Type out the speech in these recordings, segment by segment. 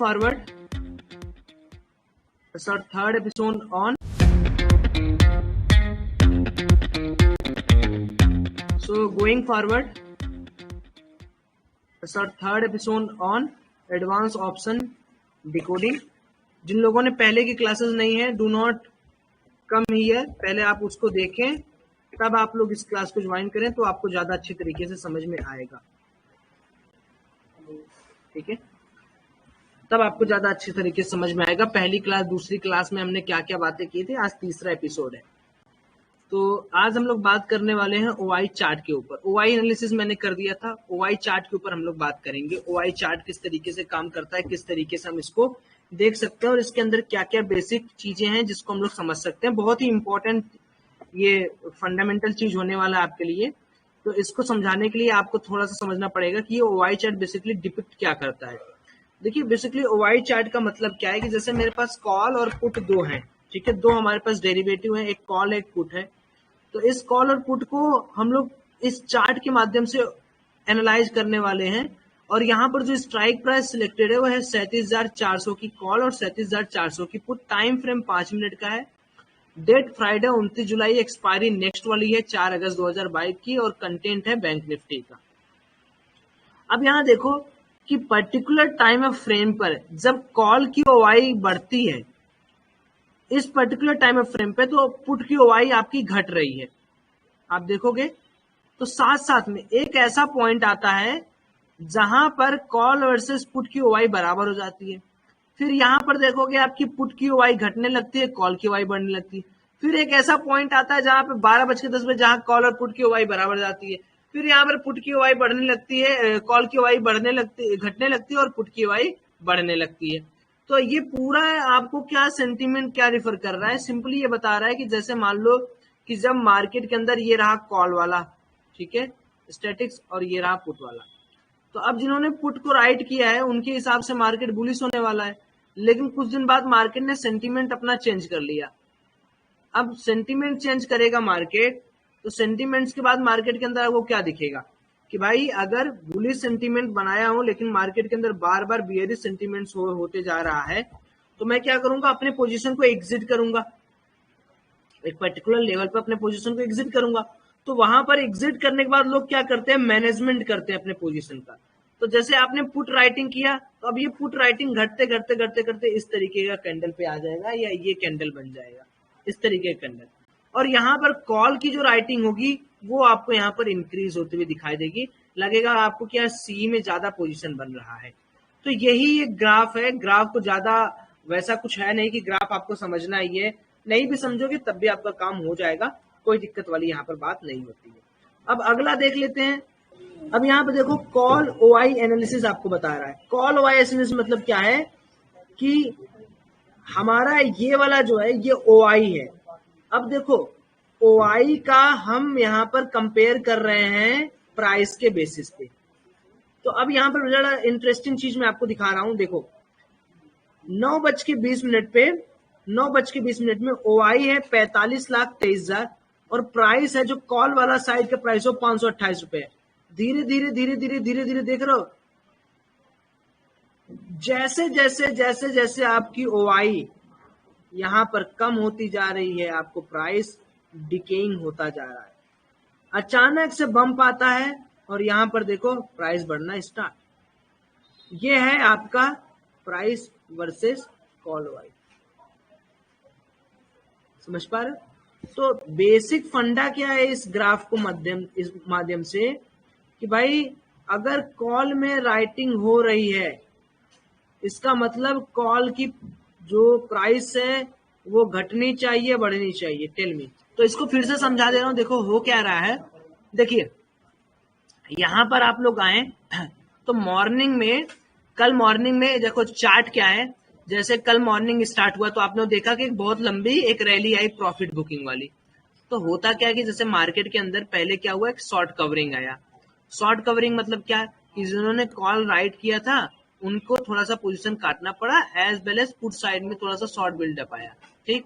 forward, it's our third episode on. So going forward, it's our third episode on advanced option decoding. जिन लोगों ने पहले की classes नहीं है, डू नॉट कम हियर, पहले आप उसको देखें, तब आप लोग इस क्लास को ज्वाइन करें तो आपको ज्यादा अच्छी तरीके से समझ में आएगा। ठीक है, तब आपको ज्यादा अच्छी तरीके से समझ में आएगा। पहली क्लास दूसरी क्लास में हमने क्या क्या बातें की थी, आज तीसरा एपिसोड है। तो आज हम लोग बात करने वाले हैं ओआई चार्ट के ऊपर। ओआई एनालिसिस मैंने कर दिया था, ओआई चार्ट के ऊपर हम लोग बात करेंगे। ओआई चार्ट किस तरीके से काम करता है, किस तरीके से हम इसको देख सकते हैं और इसके अंदर क्या क्या बेसिक चीजें हैं जिसको हम लोग समझ सकते हैं। बहुत ही इंपॉर्टेंट ये फंडामेंटल चीज होने वाला है आपके लिए। तो इसको समझाने के लिए आपको थोड़ा सा समझना पड़ेगा कि ये ओआई चार्ट बेसिकली डिपिक्ट क्या करता है। देखिए, बेसिकली ओआई चार्ट का मतलब क्या है कि जैसे मेरे पास कॉल और पुट दो हैं, ठीक है, दो हमारे पास डेरिवेटिव है, एक कॉल एक पुट है। तो इस कॉल और पुट को हम लोग इस चार्ट के माध्यम से एनालाइज करने वाले हैं। और यहाँ पर जो स्ट्राइक प्राइस सिलेक्टेड है वो है 37,400 की कॉल और 37,400 की पुट। टाइम फ्रेम 5 मिनट का है। डेट फ्राइडे 29 जुलाई, एक्सपायरी नेक्स्ट वाली है 4 अगस्त 2022 की और कंटेंट है बैंक निफ्टी का। अब यहाँ देखो कि पर्टिकुलर टाइम ऑफ फ्रेम पर जब कॉल की ओआई बढ़ती है, इस पर्टिकुलर टाइम ऑफ फ्रेम पे, तो पुट की ओआई आपकी घट रही है। आप देखोगे तो साथ साथ में एक ऐसा पॉइंट आता है जहां पर कॉल वर्सेस पुट की ओआई बराबर हो जाती है। फिर यहां पर देखोगे आपकी पुट की ओआई घटने लगती है, कॉल की ओआई बढ़ने लगती है। फिर एक ऐसा पॉइंट आता है जहां पे 12:10 जहां कॉल और पुट की ओआई बराबर हो जाती है। फिर यहाँ पर पुट की ओआई बढ़ने लगती है, कॉल की ओआई बढ़ने लगती, घटने लगती है और पुट की ओआई बढ़ने लगती है। तो ये पूरा आपको क्या सेंटीमेंट क्या रिफर कर रहा है, सिंपली ये बता रहा है कि जैसे मान लो कि जब मार्केट के अंदर ये रहा कॉल वाला, ठीक है, स्टैटिक्स, और ये रहा पुट वाला। तो अब जिन्होंने पुट को राइट किया है उनके हिसाब से मार्केट बुलिश होने वाला है। लेकिन कुछ दिन बाद मार्केट ने सेंटीमेंट अपना चेंज कर लिया। अब सेंटीमेंट चेंज करेगा मार्केट, तो सेंटीमेंट्स के बाद मार्केट के अंदर आपको क्या दिखेगा कि भाई अगर बुलिश सेंटीमेंट बनाया हो लेकिन मार्केट के अंदर बार बार बियरिश सेंटीमेंट्स होते जा रहा है, तो मैं क्या करूंगा, अपने पोजीशन को एग्जिट करूंगा, एक पर्टिकुलर लेवल पर अपने पोजीशन को एग्जिट करूंगा। तो वहां पर एग्जिट करने के बाद लोग क्या करते हैं, मैनेजमेंट करते हैं अपने पोजीशन का। तो जैसे आपने पुट राइटिंग किया, तो अब ये पुट राइटिंग घटते घटते घटते घटते इस तरीके का कैंडल पे आ जाएगा या ये कैंडल बन जाएगा, इस तरीके का कैंडल। और यहाँ पर कॉल की जो राइटिंग होगी वो आपको यहाँ पर इंक्रीज होती हुई दिखाई देगी, लगेगा आपको क्या सी में ज्यादा पोजीशन बन रहा है। तो यही एक ग्राफ है। ग्राफ को ज्यादा वैसा कुछ है नहीं कि ग्राफ आपको समझना ही है, नहीं भी समझोगे तब भी आपका काम हो जाएगा, कोई दिक्कत वाली यहाँ पर बात नहीं होती है। अब अगला देख लेते हैं। अब यहाँ पर देखो कॉल ओआई एनालिसिस आपको बता रहा है। कॉल ओआई एनालिसिस मतलब क्या है कि हमारा ये वाला जो है ये ओआई है। अब देखो ओआई का हम यहाँ पर कंपेयर कर रहे हैं प्राइस के बेसिस पे। तो अब यहाँ पर बड़ा इंटरेस्टिंग चीज मैं आपको दिखा रहा हूं। देखो 9:20 पे 9:20 में ओआई है 45,23,000 और प्राइस है जो कॉल वाला साइड का प्राइस हो 528 रुपए। धीरे धीरे धीरे धीरे धीरे धीरे देख रहे हो, जैसे जैसे जैसे जैसे आपकी ओआई यहां पर कम होती जा रही है, आपको प्राइस डिकेइंग होता जा रहा है। अचानक से बम्प आता है और यहां पर देखो प्राइस बढ़ना स्टार्ट। ये है आपका प्राइस वर्सेस कॉल ओआई। समझ पा रहे? तो बेसिक फंडा क्या है इस ग्राफ को इस माध्यम से कि भाई अगर कॉल में राइटिंग हो रही है, इसका मतलब कॉल की जो प्राइस है वो घटनी चाहिए, बढ़नी चाहिए। Tell me. तो इसको फिर से समझा दे रहा हूं। देखो हो क्या रहा है, देखिए यहां पर आप लोग आए तो मॉर्निंग में, कल मॉर्निंग में देखो चार्ट क्या है। जैसे कल मॉर्निंग स्टार्ट हुआ तो आपने देखा कि बहुत लंबी एक रैली आई प्रॉफिट बुकिंग वाली। तो होता क्या है कि जैसे मार्केट के अंदर पहले क्या हुआ, एक शॉर्ट कवरिंग आया। शॉर्ट कवरिंग मतलब क्या कि जिन्होंने कॉल राइट किया था उनको थोड़ा सा पोजीशन काटना पड़ा, as well as put side में थोड़ा सा शॉर्ट बिल्डअप आया, ठीक।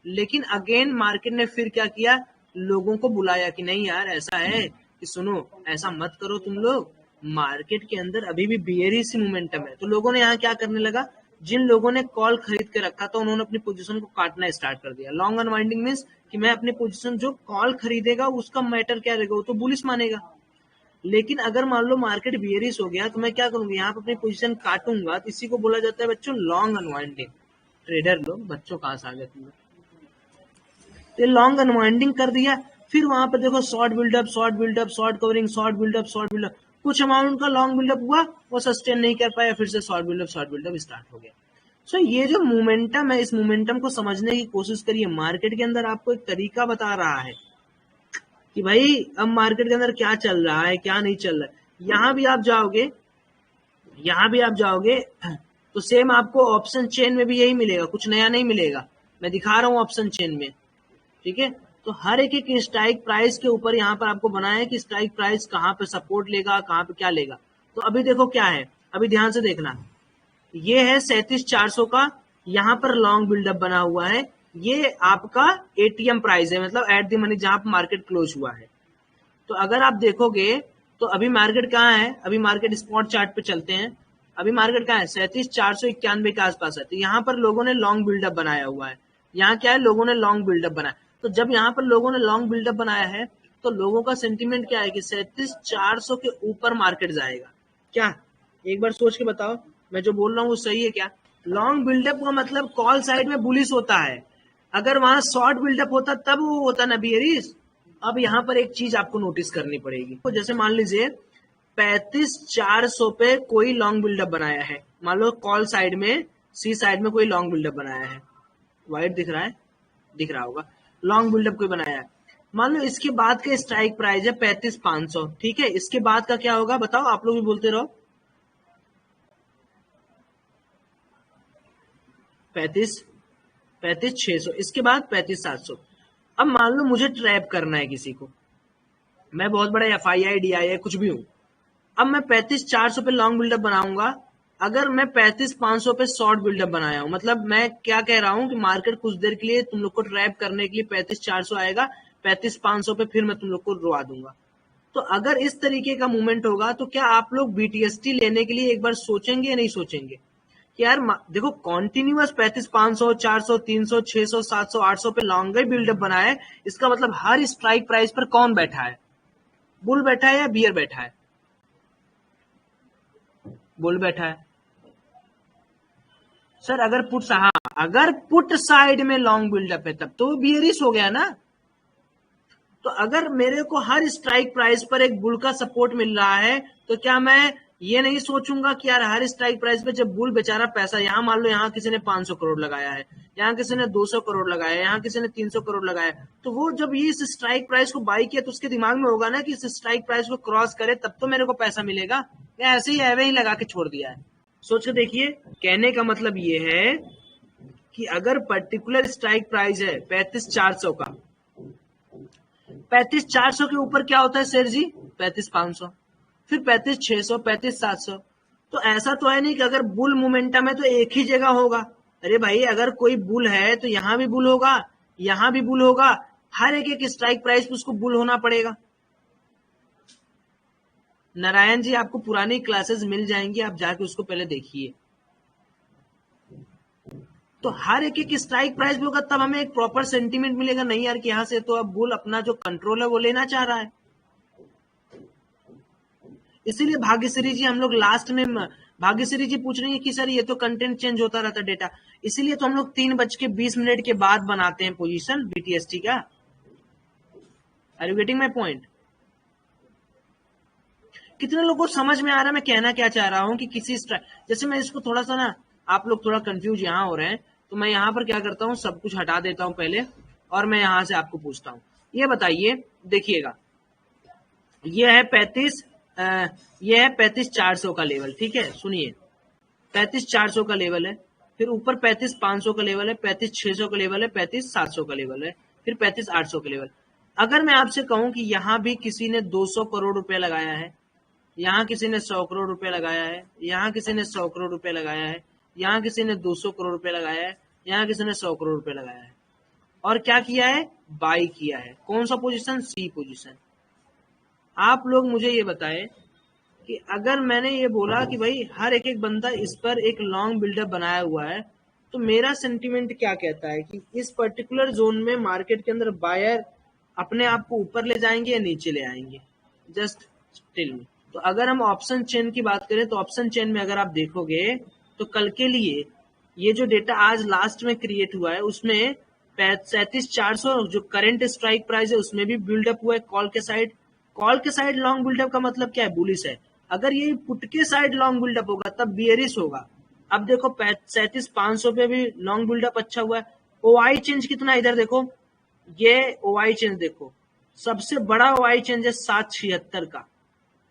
लेकिन अगेन मार्केट ने फिर क्या किया, लोगों को बुलाया कि नहीं यार ऐसा है कि सुनो ऐसा मत करो तुम लोग, मार्केट के अंदर अभी भी बियरिश मोमेंटम है। तो लोगों ने यहाँ क्या करने लगा, जिन लोगों ने कॉल खरीद के रखा था उन्होंने अपनी पोजीशन को काटना स्टार्ट कर दिया। लॉन्ग अनवाइंडिंग मीन्स कि मैं अपनी पोजीशन, जो कॉल खरीदेगा उसका मैटर क्या रहेगा, वो तो बुलिश मानेगा। लेकिन अगर मान लो मार्केट बियरिश हो गया तो मैं क्या करूंगा, यहाँ पे अपनी पोजीशन काटूंगा। तो इसी को बोला जाता है बच्चों लॉन्ग अनवाइंडिंग। ट्रेडर लोग, बच्चों कहाँ से आ गए तुम लोग, तो लॉन्ग अनवाइंडिंग कर दिया। फिर वहां पर देखो short buildup, short buildup, short covering, short buildup, short buildup, कुछ अमाउंट का लॉन्ग बिल्डअप हुआ, वो सस्टेन नहीं कर पाया, फिर से शॉर्ट बिल्डअप स्टार्ट हो गया। सो ये जो मोमेंटम है, इस मोमेंटम को समझने की कोशिश करिए। मार्केट के अंदर आपको एक तरीका बता रहा है कि भाई अब मार्केट के अंदर क्या चल रहा है, क्या नहीं चल रहा है। यहाँ भी आप जाओगे, यहाँ भी आप जाओगे तो सेम आपको ऑप्शन चेन में भी यही मिलेगा, कुछ नया नहीं मिलेगा। मैं दिखा रहा हूँ ऑप्शन चेन में, ठीक है। तो हर एक स्ट्राइक प्राइस के ऊपर यहाँ पर आपको बनाया है कि स्ट्राइक प्राइस कहाँ पे सपोर्ट लेगा, कहाँ पे क्या लेगा। तो अभी देखो क्या है, अभी ध्यान से देखना, ये है 37,400 का, यहाँ पर लॉन्ग बिल्डअप बना हुआ है। ये आपका एटीएम प्राइस है, मतलब एट द मनी, जहां पर मार्केट क्लोज हुआ है। तो अगर आप देखोगे तो अभी मार्केट कहाँ है, अभी मार्केट स्पॉट चार्ट पे चलते हैं। अभी मार्केट कहाँ है, 37,491 के आसपास है। तो यहाँ पर लोगों ने लॉन्ग बिल्डअप बनाया हुआ है। यहाँ क्या है, लोगों ने लॉन्ग बिल्डअप बनाया। तो जब यहाँ पर लोगों ने लॉन्ग बिल्डअप बनाया है तो लोगों का सेंटीमेंट क्या है कि 37,400 के ऊपर मार्केट जाएगा। क्या, एक बार सोच के बताओ, मैं जो बोल रहा हूँ वो सही है क्या? लॉन्ग बिल्डअप का मतलब कॉल साइड में बुलिश होता है। अगर वहां शॉर्ट बिल्डअप होता तब वो होता ना बियरिश। अब यहाँ पर एक चीज आपको नोटिस करनी पड़ेगी। तो जैसे मान लीजिए 35,400 पे कोई लॉन्ग बिल्डअप बनाया है, मान लो कॉल साइड में, सी साइड में कोई लॉन्ग बिल्डअप बनाया है, व्हाइट दिख रहा है, दिख रहा होगा, लॉन्ग बिल्डअप कोई बनाया है। मान लो इसके बाद का स्ट्राइक प्राइस है 35,500, ठीक है। इसके बाद का क्या होगा बताओ, आप लोग भी बोलते रहो। 35,600, इसके बाद 35,700। अब मान लो मुझे ट्रैप करना है किसी को, मैं बहुत बड़ा FII DII कुछ भी हूं। अब मैं 35,400 पे लॉन्ग बिल्डअप बनाऊंगा। अगर मैं 35,500 पे शॉर्ट बिल्डअप बनाया हूं, मतलब मैं क्या कह रहा हूं कि मार्केट कुछ देर के लिए तुम लोग को ट्रैप करने के लिए 35,400 आएगा, 35,500 पे फिर मैं तुम लोग को रुआ दूंगा। तो अगर इस तरीके का मूवमेंट होगा तो क्या आप लोग BTST लेने के लिए एक बार सोचेंगे या नहीं सोचेंगे कि यार देखो कॉन्टिन्यूअस 35,500, 400, 300, 600, 700, 800 पे लॉन्ग बिल्डअप बना है। इसका मतलब हर स्ट्राइक प्राइस पर कौन बैठा है, बुल बैठा है या बियर बैठा है? बुल बैठा है। सर अगर पुट, हाँ, अगर पुट साइड में लॉन्ग बिल्डअप है तब तो बियरिश हो गया ना। तो अगर मेरे को हर स्ट्राइक प्राइस पर एक बुल का सपोर्ट मिल रहा है तो क्या मैं ये नहीं सोचूंगा कि यार हर स्ट्राइक प्राइस पे जब बुल बेचारा पैसा, यहाँ मान लो यहाँ किसी ने 500 करोड़ लगाया है, यहाँ किसी ने 200 करोड़ लगाया है, यहाँ किसी ने 300 करोड़ लगाया है, तो वो जब ये इस स्ट्राइक प्राइस को बाई किया तो उसके दिमाग में होगा ना कि इस स्ट्राइक प्राइस को क्रॉस करे तब तो मेरे को पैसा मिलेगा, या ऐसे ही एवे ही लगा के छोड़ दिया है। सोच के देखिए, कहने का मतलब ये है कि अगर पर्टिकुलर स्ट्राइक प्राइस है 35,400 का, 35,400 के ऊपर क्या होता है सर जी, 35,500, फिर 35,600, 35,700। तो ऐसा तो है नहीं कि अगर बुल मोमेंटम है तो एक ही जगह होगा। अरे भाई अगर कोई बुल है तो यहां भी बुल होगा, यहां भी बुल होगा, हर एक स्ट्राइक प्राइस पे उसको बुल होना पड़ेगा। नारायण जी आपको पुरानी क्लासेस मिल जाएंगी, आप जाके उसको पहले देखिए। तो हर एक स्ट्राइक प्राइस भी होगा तब हमें एक प्रॉपर सेंटीमेंट मिलेगा, नहीं यार कि यहाँ से तो अब बुल अपना जो कंट्रोल है वो लेना चाह रहा है। इसीलिए भाग्यश्री जी, हम लोग लास्ट में, भाग्यश्री जी पूछ रही है कि सर ये तो कंटेंट चेंज होता रहता डेटा, इसीलिए तो हम लोग 3:20 के बाद बनाते हैं पोजीशन BTST का। Are you getting my point? कितने लोगों को समझ में आ रहा है मैं कहना क्या चाह रहा हूं कि किसी जैसे मैं इसको थोड़ा सा ना, आप लोग थोड़ा कंफ्यूज यहाँ हो रहे हैं, तो मैं यहाँ पर क्या करता हूँ, सब कुछ हटा देता हूँ पहले और मैं यहाँ से आपको पूछता हूँ, ये बताइए, देखिएगा ये है 35,400 का लेवल, ठीक है, सुनिए 35,400 का लेवल है, फिर ऊपर 35,500 का लेवल है, 35,600 का लेवल है, 35,700 का लेवल है, फिर 35,800 का लेवल। अगर मैं आपसे कहूं कि यहाँ भी किसी ने 200 करोड़ रुपए लगाया है, यहाँ किसी ने 100 करोड़ रुपए लगाया है, यहाँ किसी ने 100 करोड़ रुपए लगाया है, यहाँ किसी ने 200 करोड़ रुपए लगाया है, यहाँ किसी ने 100 करोड़ रुपए लगाया है, और क्या किया है, बाई किया है। कौन सा पोजीशन, सी पोजीशन। आप लोग मुझे ये बताएं कि अगर मैंने ये बोला कि भाई हर एक एक बंदा इस पर एक लॉन्ग बिल्डअप बनाया हुआ है, तो मेरा सेंटिमेंट क्या कहता है कि इस पर्टिकुलर जोन में मार्केट के अंदर बायर अपने आप को ऊपर ले जाएंगे या नीचे ले आएंगे, जस्ट टेल मी। तो अगर हम ऑप्शन चेन की बात करें तो ऑप्शन चेन में अगर आप देखोगे तो कल के लिए ये जो डेटा आज लास्ट में क्रिएट हुआ है उसमें 37,400 जो करंट स्ट्राइक प्राइस है उसमें भी बिल्डअप हुआ है कॉल के साइड। कॉल के साइड लॉन्ग बिल्डअप का मतलब क्या है? बुलिश है। अगर ये पुट के साइड लॉन्ग बिल्डअप होगा तब बियरिश होगा। अब देखो 37,500 पे भी लॉन्ग बिल्डअप अच्छा हुआ है। ओआई चेंज कितना इधर देखो, ये ओआई चेंज देखो, सबसे बड़ा ओआई चेंज है 776 का।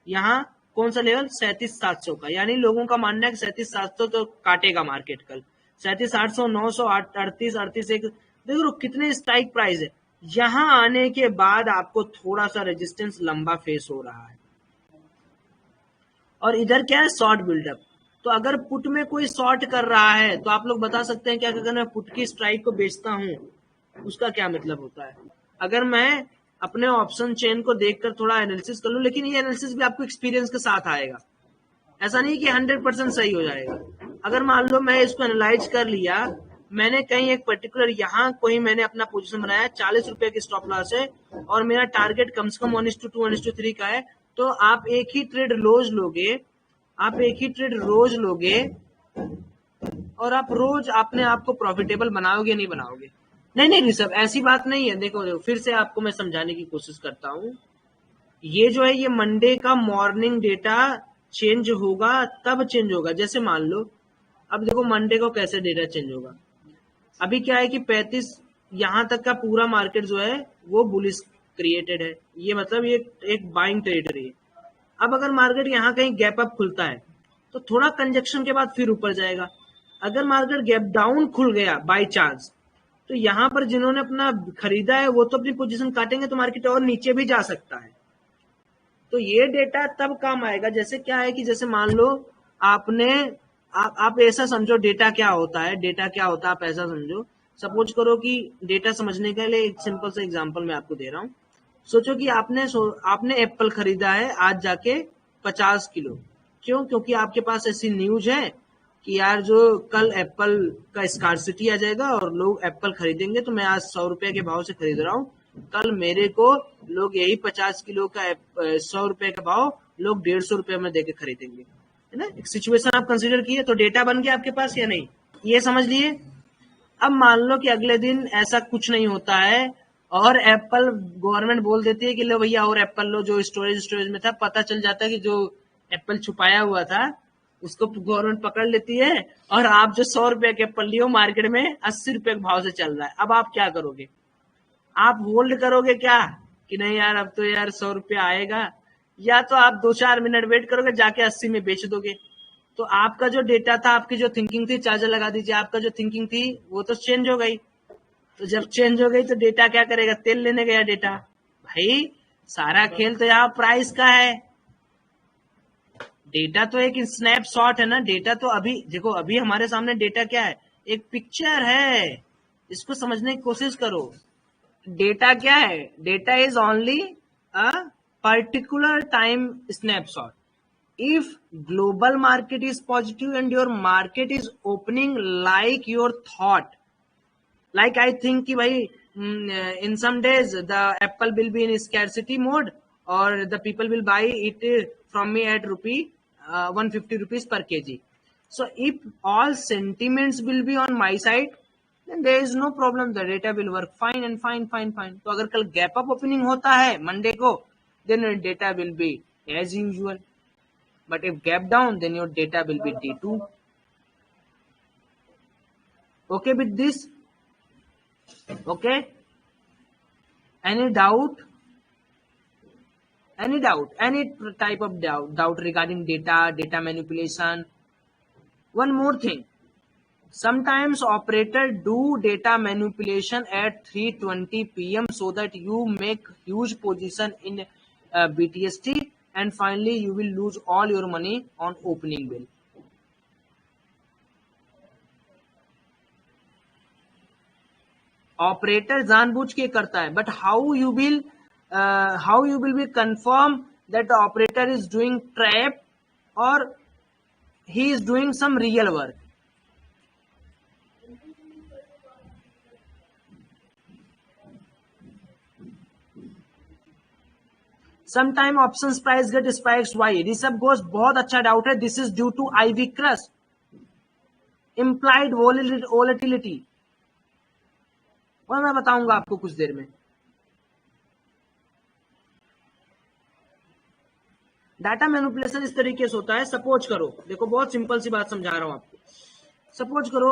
यहाँ कौन सा लेवल? 37,700 का। यानी लोगों का मानना है कि 37,700 तो काटेगा मार्केट कल। 37,800, 900, 38, 38 एक देखो कितने स्ट्राइक प्राइस है। यहां आने के बाद आपको थोड़ा सा रेजिस्टेंस लंबा फेस हो रहा है और इधर क्या है? Short buildup. तो अगर पुट में कोई शॉर्ट कर रहा है तो आप लोग बता सकते हैं क्या कि अगर मैं पुट की स्ट्राइक को बेचता हूं उसका क्या मतलब होता है? अगर मैं अपने ऑप्शन चेन को देखकर थोड़ा एनालिसिस कर लूं, लेकिन ये एनालिसिस भी आपको एक्सपीरियंस के साथ आएगा, ऐसा नहीं कि 100% सही हो जाएगा। अगर मान लो मैं इसको एनालाइज कर लिया, मैंने कहीं एक पर्टिकुलर यहाँ कोई मैंने अपना पोजीशन बनाया 40 रुपए की स्टॉप लॉस है और मेरा टारगेट कम से कम 1:2 1:3 का है, तो आप एक ही ट्रेड रोज लोगे, आप एक ही ट्रेड रोज लोगे और आप रोज अपने आप को प्रॉफिटेबल बनाओगे नहीं बनाओगे? नहीं नहीं ऋषभ, ऐसी बात नहीं है। देखो देखो फिर से आपको मैं समझाने की कोशिश करता हूँ। ये जो है ये मंडे का मॉर्निंग डेटा चेंज होगा तब चेंज होगा। जैसे मान लो अब देखो मंडे को कैसे डेटा चेंज होगा। अभी क्या है कि 35 यहां तक का पूरा मार्केट जो है वो बुलिश क्रिएटेड है, ये मतलब ये एक बाइंग टेरिटरी है। अब अगर मार्केट यहाँ कहीं गैप अप खुलता है तो थोड़ा कंजक्शन के बाद फिर ऊपर जाएगा। अगर मार्केट गैप डाउन खुल गया बाय चांस तो यहाँ पर जिन्होंने अपना खरीदा है वो तो अपनी पोजीशन काटेंगे तो मार्केट और नीचे भी जा सकता है। तो ये डेटा तब काम आएगा जैसे क्या है कि जैसे मान लो आपने आप ऐसा समझो डेटा क्या होता है, डेटा क्या होता है आप ऐसा समझो। सपोज करो कि डेटा समझने के लिए एक सिंपल सा एग्जांपल मैं आपको दे रहा हूँ। सोचो कि आपने एप्पल खरीदा है आज जाके 50 किलो। क्यों? क्योंकि आपके पास ऐसी न्यूज है कि यार जो कल एप्पल का स्कार्सिटी आ जाएगा और लोग एप्पल खरीदेंगे, तो मैं आज 100 रुपए के भाव से खरीद रहा हूँ, कल मेरे को लोग यही 50 किलो का 100 रुपए का भाव लोग 150 रुपए में देके खरीदेंगे, है ना? एक सिचुएशन आप कंसिडर किए तो डेटा बन गया आपके पास या नहीं? ये समझ लिए। अब मान लो कि अगले दिन ऐसा कुछ नहीं होता है और एप्पल गवर्नमेंट बोल देती है कि लो भैया और एप्पल लो, जो स्टोरेज में था। पता चल जाता है कि जो एप्पल छुपाया हुआ था उसको गवर्नमेंट पकड़ लेती है और आप जो 100 रुपए के एप्पल लियो मार्केट में 80 रुपए के भाव से चल रहा है। अब आप क्या करोगे? आप होल्ड करोगे क्या कि नहीं यार अब तो यार 100 रुपया आएगा, या तो आप 2-4 मिनट वेट करोगे जाके 80 में बेच दोगे? तो आपका जो डेटा था, आपकी जो थिंकिंग थी, चार्जर लगा दीजिए, आपका जो थिंकिंग थी वो तो चेंज हो गई। तो जब चेंज हो गई तो डेटा क्या करेगा? तेल लेने गया डेटा। भाई सारा खेल तो यहाँ प्राइस का है। डेटा तो एक स्नैपशॉट है ना। डेटा तो अभी देखो, अभी हमारे सामने डेटा क्या है? एक पिक्चर है। इसको समझने की कोशिश करो। डेटा क्या है? Data is only a particular time snapshot. If global market is positive and your market is opening like your thought, like I think कि भाई in some days the apple will be in scarcity mode or the people will buy it from me at rupee 150 rupees per kg. So if all sentiments will be on my side, then there is no problem, the data will work fine and fine. तो अगर कल gap up opening होता है Monday को, then data will be as usual. But if gap down, then your data will be D2. Okay with this? Okay? Any doubt? Any doubt? Any type of doubt regarding data manipulation? One more thing. Sometimes operator do data manipulation at 3:20 p.m. so that you make huge position in BTST and finally you will lose all your money on opening bell. Operator जानबूझ के करता है, but how you will be confirm that the operator is doing trap or he is doing some real work. Sometime options price get spikes. Why? Rishabh Ghosh बहुत अच्छा doubt है. This is due to IV crush, implied volatility. और मैं बताऊंगा आपको कुछ देर में. Data manipulation इस तरीके से होता है. सपोज करो, देखो बहुत सिंपल सी बात समझा रहा हूं आपको. सपोज करो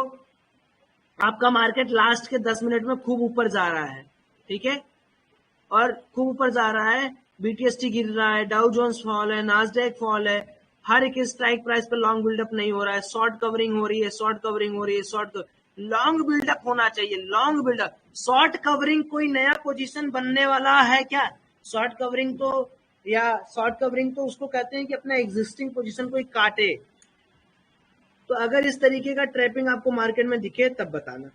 आपका मार्केट लास्ट के 10 मिनट में खूब ऊपर जा रहा है, ठीक है, और खूब ऊपर जा रहा है. बीटीएसटी गिर रहा है, डाउ जोन्स फॉल है, नास्डैक फॉल है. हर एक स्ट्राइक प्राइस पर लॉन्ग बिल्डअप नहीं हो रहा है. शॉर्ट कवरिंग हो रही है, शॉर्ट कवरिंग हो रही है, शॉर्ट लॉन्ग बिल्डअप होना चाहिए. लॉन्ग बिल्डअप, शॉर्ट कवरिंग कोई नया पोजीशन बनने वाला है क्या? शॉर्ट कवरिंग तो, या शॉर्ट कवरिंग तो उसको कहते हैं कि अपना एग्जिस्टिंग पोजीशन कोई काटे. तो अगर इस तरीके का ट्रैपिंग आपको मार्केट में दिखे तब बताना.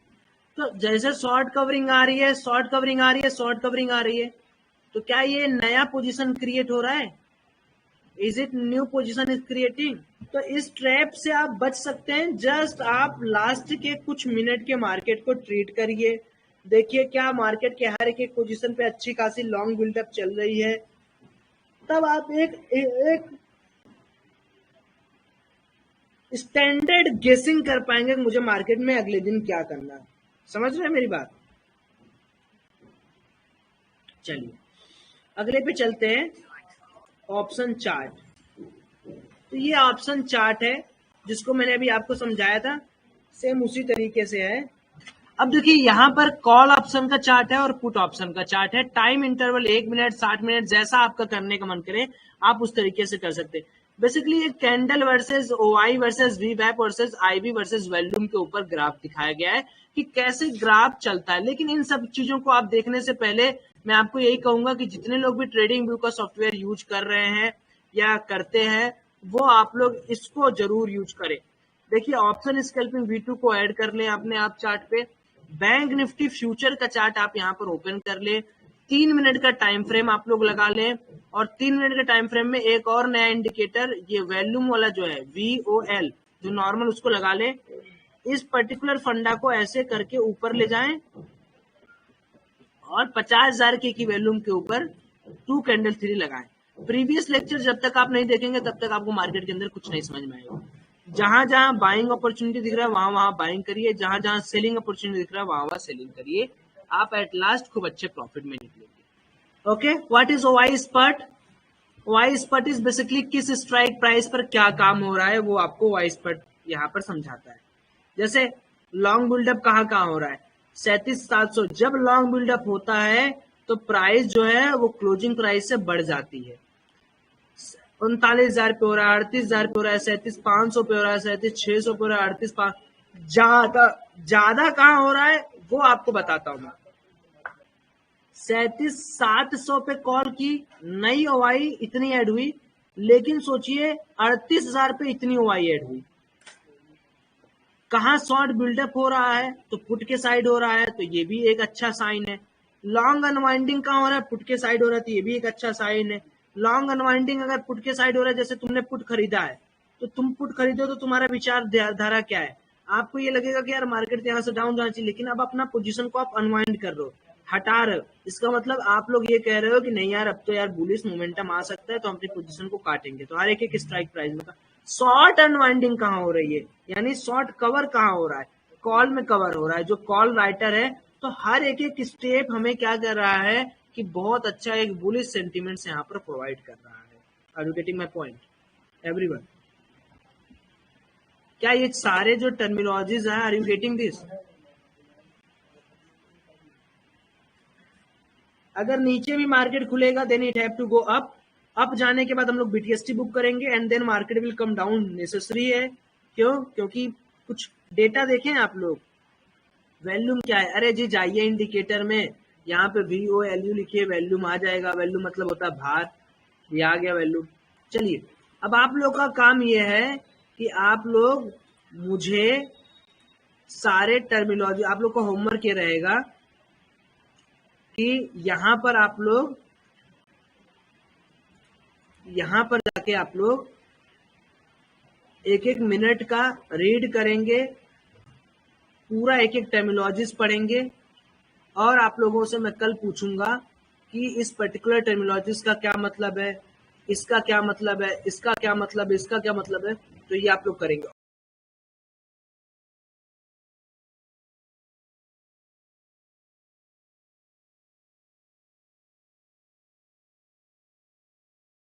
तो जैसे शॉर्ट कवरिंग आ रही है, शॉर्ट कवरिंग आ रही है, शॉर्ट कवरिंग आ रही है, तो क्या ये नया पोजीशन क्रिएट हो रहा है? Is it new position is creating? तो इस ट्रैप से आप बच सकते हैं. जस्ट आप लास्ट के कुछ मिनट के मार्केट को ट्रीट करिए. देखिए क्या मार्केट के हर एक पोजीशन पे अच्छी खासी लॉन्ग बिल्डअप चल रही है. तब आप एक स्टैंडर्ड गेसिंग कर पाएंगे कि मुझे मार्केट में अगले दिन क्या करना है. समझ रहे हैं मेरी बात? चलिए अगले पे चलते हैं. Option chart. तो ये ऑप्शन चार्ट है जिसको मैंने अभी आपको समझाया था, सेम उसी तरीके से है. अब देखिए यहाँ पर कॉल ऑप्शन का चार्ट है और पुट ऑप्शन का चार्ट है. टाइम इंटरवल 1 मिनट, 60 मिनट, जैसा आपका करने का मन करे आप उस तरीके से कर सकते हैं. बेसिकली एक कैंडल वर्सेस ओआई वर्सेस वीवैप वर्सेस आईवी वर्सेस वॉल्यूम के ऊपर ग्राफ दिखाया गया है कि कैसे ग्राफ चलता है. लेकिन इन सब चीजों को आप देखने से पहले मैं आपको यही कहूंगा कि जितने लोग भी ट्रेडिंग व्यू का सॉफ्टवेयर यूज कर रहे हैं या करते हैं वो आप लोग इसको जरूर यूज करें. देखिए ऑप्शन स्कैल्पिंग V2 को ऐड कर लें अपने आप चार्ट पे. बैंक निफ्टी फ्यूचर का चार्ट आप यहाँ पर ओपन कर ले. 3 मिनट का टाइम फ्रेम आप लोग लगा लें और 3 मिनट के टाइम फ्रेम में एक और नया इंडिकेटर ये वॉल्यूम वाला जो है VOL जो नॉर्मल उसको लगा ले. इस पर्टिकुलर फंडा को ऐसे करके ऊपर ले जाएं और 50,000 की वॉल्यूम के ऊपर 2 कैंडल 3 लगाएं. प्रीवियस लेक्चर जब तक आप नहीं देखेंगे तब तक आपको मार्केट के अंदर कुछ नहीं समझ में आएगा. जहां जहां बाइंग अपॉर्चुनिटी दिख रहा है वहां वहां बाइंग करिए, जहां जहां सेलिंग अपॉर्चुनिटी दिख रहा है वहां वहां सेलिंग करिए. आप एट लास्ट खूब अच्छे प्रॉफिट में निकलेंगे. Okay, what is ओवाई spot? ओवाई spot is basically किस स्ट्राइक प्राइस पर क्या काम हो रहा है वो आपको ओवाई स्पॉट यहाँ पर समझाता है. जैसे लॉन्ग बिल्डअप कहाँ हो रहा है, 37,700. जब लॉन्ग बिल्डअप होता है तो प्राइस जो है वो क्लोजिंग प्राइस से बढ़ जाती है. 39,000 पे हो रहा है, 38,000 पे हो रहा है, 37,500 पे हो रहा है, 37,600 पे हो रहा है, 38,500. ज्यादा कहाँ हो रहा है वो आपको बताता हूँ मैं. 37,700 पे कॉल की नई ओवाई इतनी ऐड हुई, लेकिन सोचिए 38,000 पे इतनी ओवाई ऐड हुई. कहाँ शॉर्ट बिल्डअप हो रहा है तो पुट के साइड हो रहा है, तो ये भी एक अच्छा साइन है. लॉन्ग अनवाइंडिंग कहाँ हो रहा है, पुट के साइड हो रहा है, तो ये भी एक अच्छा साइन है. लॉन्ग अनवाइंडिंग अगर पुट के साइड हो रहा है, जैसे तुमने पुट खरीदा है तो तुम पुट खरीदो तो तुम्हारा विचार धारा क्या है? आपको ये लगेगा कि यार मार्केट यहाँ से डाउन जाना चाहिए, लेकिन अब अपना पोजीशन को आप अनवाइंड कर रहे हो, हटा रहे हो. इसका मतलब आप लोग ये कह रहे हो कि नहीं यार अब तो यार बुलिश मोमेंटम आ सकता है तो हम अपनी पोजीशन को काटेंगे. तो हर एक स्ट्राइक प्राइस में शॉर्ट अनवाइंडिंग कहाँ हो रही है, यानी शॉर्ट कवर कहाँ हो रहा है, कॉल में कवर हो रहा है. जो कॉल राइटर है तो हर एक स्टेप हमें क्या कर रहा है कि बहुत अच्छा एक बुलिश सेंटीमेंट्स यहाँ पर प्रोवाइड कर रहा है. Are you getting my point everyone? क्या ये सारे जो टर्मिनोलॉजीज हैं, आर यू गेटिंग दिस? अगर नीचे भी मार्केट खुलेगा then it have to go up. Up जाने के बाद हम लोग बीटीएसटी बुक करेंगे and then market will come down. Necessary है. क्यों? क्योंकि कुछ डेटा देखें आप लोग. वॉल्यूम क्या है? अरे जी जाइए इंडिकेटर में, यहाँ पे VOLU लिखिए, वॉल्यूम आ जाएगा. वॉल्यूम मतलब होता है भार. ये आ गया वॉल्यूम. चलिए अब आप लोग का काम ये है कि आप लोग मुझे सारे टर्मिनोलॉजी, आप लोग का होमवर्क ये रहेगा कि यहाँ पर आप लोग यहाँ पर जाके आप लोग एक एक मिनट का रीड करेंगे, पूरा एक एक टर्मिनोलॉजीज पढ़ेंगे, और आप लोगों से मैं कल पूछूंगा कि इस पर्टिकुलर टर्मिनोलॉजीज का क्या मतलब है, इसका क्या मतलब है, इसका क्या मतलब है, इसका क्या मतलब है, तो ये आप लोग करेंगे।